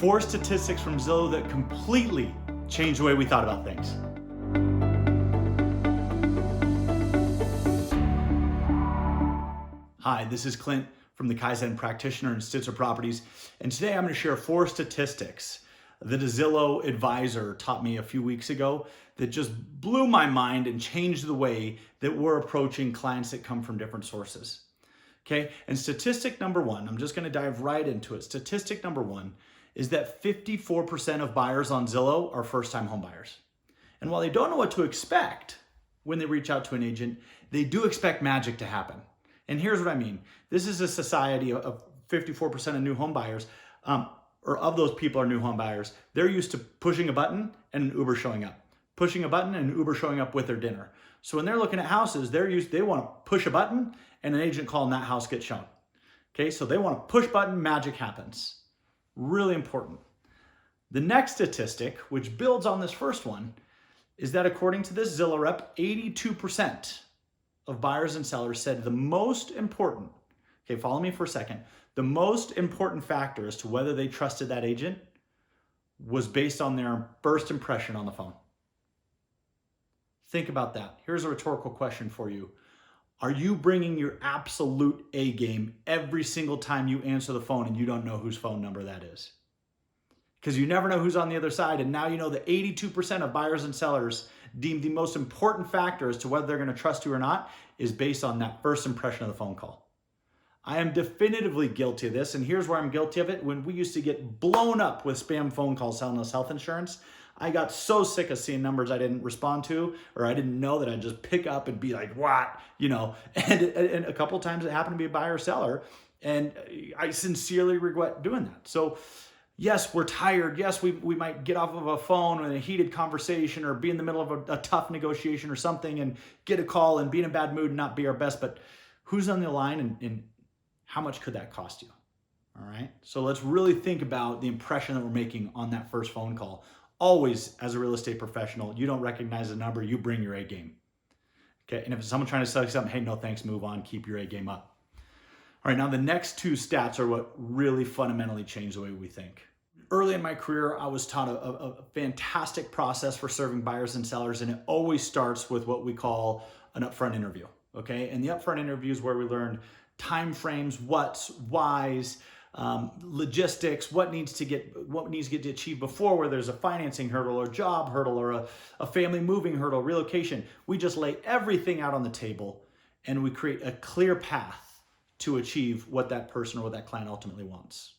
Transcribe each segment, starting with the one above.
4 statistics from Zillow that completely changed the way we thought about things. Hi, this is Clint from the Kaizen Practitioner and Stitzer Properties, and today I'm going to share 4 statistics that a Zillow advisor taught me a few weeks ago that just blew my mind and changed the way that we're approaching clients that come from different sources. Okay, and statistic number 1, I'm just going to dive right into it. Statistic number 1 is that 54% of buyers on Zillow are first-time home buyers. And while they don't know what to expect when they reach out to an agent, they do expect magic to happen. And here's what I mean. This is a society of 54% of new home buyers, or of those people are new home buyers. They're used to pushing a button and an Uber showing up. Pushing a button and an Uber showing up with their dinner. So when they're looking at houses, they want to push a button and an agent calling that house gets shown. Okay, so they want to push button, magic happens. Really important. The next statistic, which builds on this first one, is that according to this Zillow rep, 82% of buyers and sellers said the most important, okay, follow me for a second, the most important factor as to whether they trusted that agent was based on their first impression on the phone. Think about that. Here's a rhetorical question for you. Are you bringing your absolute A game every single time you answer the phone and you don't know whose phone number that is? Because you never know who's on the other side, and now you know that 82% of buyers and sellers deem the most important factor as to whether they're going to trust you or not is based on that first impression of the phone call. I am definitively guilty of this, and here's where I'm guilty of it. When we used to get blown up with spam phone calls selling us health insurance, I got so sick of seeing numbers I didn't respond to, or I didn't know, that I'd just pick up and be like, what? You know, and a couple of times it happened to be a buyer or seller, and I sincerely regret doing that. So yes, we're tired. Yes, we might get off of a phone in a heated conversation or be in the middle of a tough negotiation or something and get a call and be in a bad mood and not be our best, but who's on the line and how much could that cost you? All right. So let's really think about the impression that we're making on that first phone call. Always, as a real estate professional, you don't recognize the number, you bring your A game. Okay. And if someone's trying to sell you something, hey, no thanks, move on, keep your A game up. All right. Now the next 2 stats are what really fundamentally change the way we think. Early in my career, I was taught a fantastic process for serving buyers and sellers, and it always starts with what we call an upfront interview. Okay. And the upfront interview is where we learn time frames, what's, whys, logistics, what needs to get achieved before, where there's a financing hurdle or job hurdle or a family moving hurdle, relocation. We just lay everything out on the table and we create a clear path to achieve what that person or what that client ultimately wants.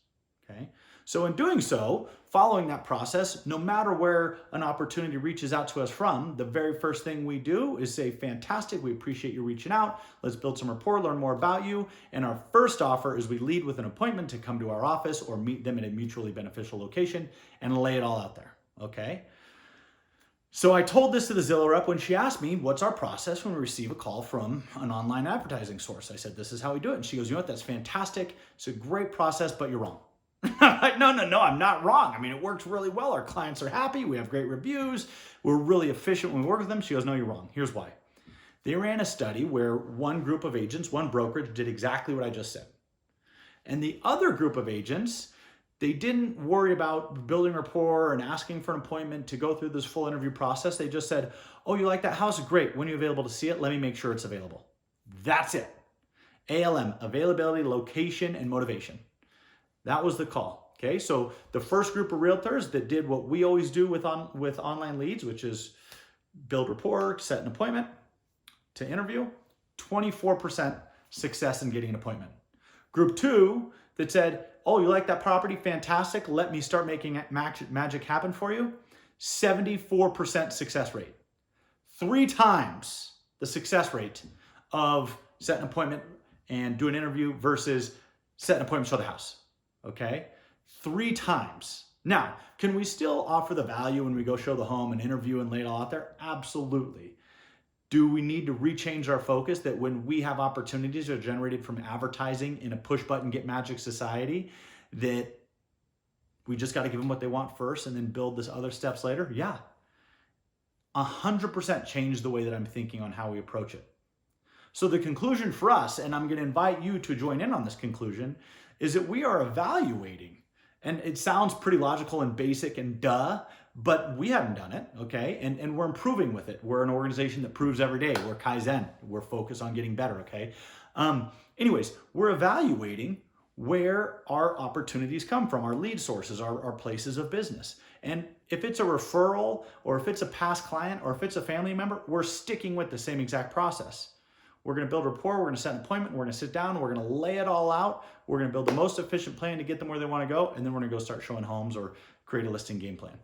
Okay. So in doing so, following that process, no matter where an opportunity reaches out to us from, the very first thing we do is say, fantastic, we appreciate you reaching out. Let's build some rapport, learn more about you. And our first offer is we lead with an appointment to come to our office or meet them in a mutually beneficial location and lay it all out there, okay? So I told this to the Zillow rep when she asked me, what's our process when we receive a call from an online advertising source? I said, this is how we do it. And she goes, you know what, that's fantastic. It's a great process, but you're wrong. Like, no, I'm not wrong. I mean, it works really well. Our clients are happy. We have great reviews. We're really efficient when we work with them. She goes, no, you're wrong. Here's why. They ran a study where one group of agents, one brokerage, did exactly what I just said. And the other group of agents, they didn't worry about building rapport and asking for an appointment to go through this full interview process. They just said, oh, you like that house? Great. When are you available to see it? Let me make sure it's available. That's it. ALM, availability, location, and motivation. That was the call. Okay, so the first group of realtors that did what we always do with online leads, which is build rapport, set an appointment to interview, 24% success in getting an appointment. Group 2 that said, oh, you like that property? Fantastic. Let me start making magic happen for you. 74% success rate. 3 times the success rate of set an appointment and do an interview versus set an appointment, show the house. Okay, 3 times. Now, can we still offer the value when we go show the home and interview and lay it all out there? Absolutely. Do we need to rechange our focus that when we have opportunities that are generated from advertising in a push button get magic society, that we just got to give them what they want first and then build this other steps later? Yeah. 100% change the way that I'm thinking on how we approach it. So the conclusion for us, and I'm going to invite you to join in on this conclusion, is that we are evaluating And it sounds pretty logical and basic and duh, but we haven't done it, okay? And we're improving with it. We're an organization that proves every day. We're Kaizen. We're focused on getting better, okay? Anyways, we're evaluating where our opportunities come from, our lead sources, our places of business. And if it's a referral, or if it's a past client, or if it's a family member, we're sticking with the same exact process. We're going to build rapport, we're going to set an appointment, we're going to sit down, we're going to lay it all out, we're going to build the most efficient plan to get them where they want to go, and then we're going to go start showing homes or create a listing game plan.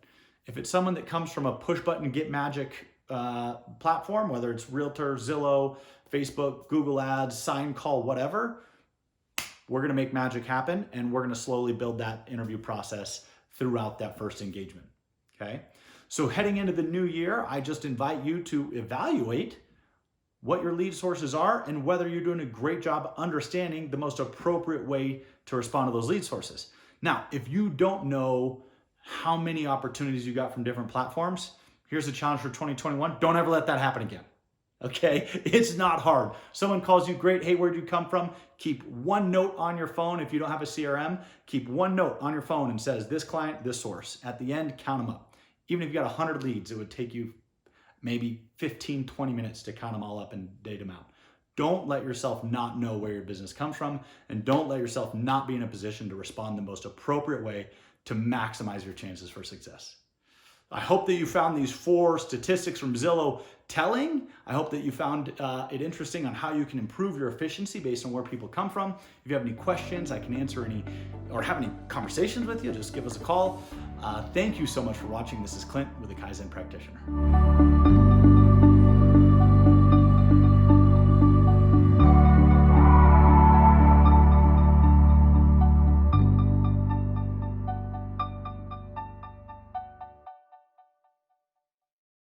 If it's someone that comes from a push button get magic platform, whether it's Realtor, Zillow, Facebook, Google Ads, sign call, whatever, we're going to make magic happen, and we're going to slowly build that interview process throughout that first engagement, okay? So heading into the new year, I just invite you to evaluate what your lead sources are and whether you're doing a great job understanding the most appropriate way to respond to those lead sources. Now, if you don't know how many opportunities you got from different platforms, here's a challenge for 2021. Don't ever let that happen again. Okay? It's not hard. Someone calls you, great, hey, where'd you come from? Keep one note on your phone. If you don't have a CRM, keep one note on your phone and says, this client, this source. At the end, count them up. Even if you got 100 leads, it would take you maybe 15, 20 minutes to count them all up and date them out. Don't let yourself not know where your business comes from, and don't let yourself not be in a position to respond the most appropriate way to maximize your chances for success. I hope that you found these 4 statistics from Zillow telling. I hope that you found it interesting on how you can improve your efficiency based on where people come from. If you have any questions, I can answer any or have any conversations with you, just give us a call. Thank you so much for watching. This is Clint with the Kaizen Practitioner.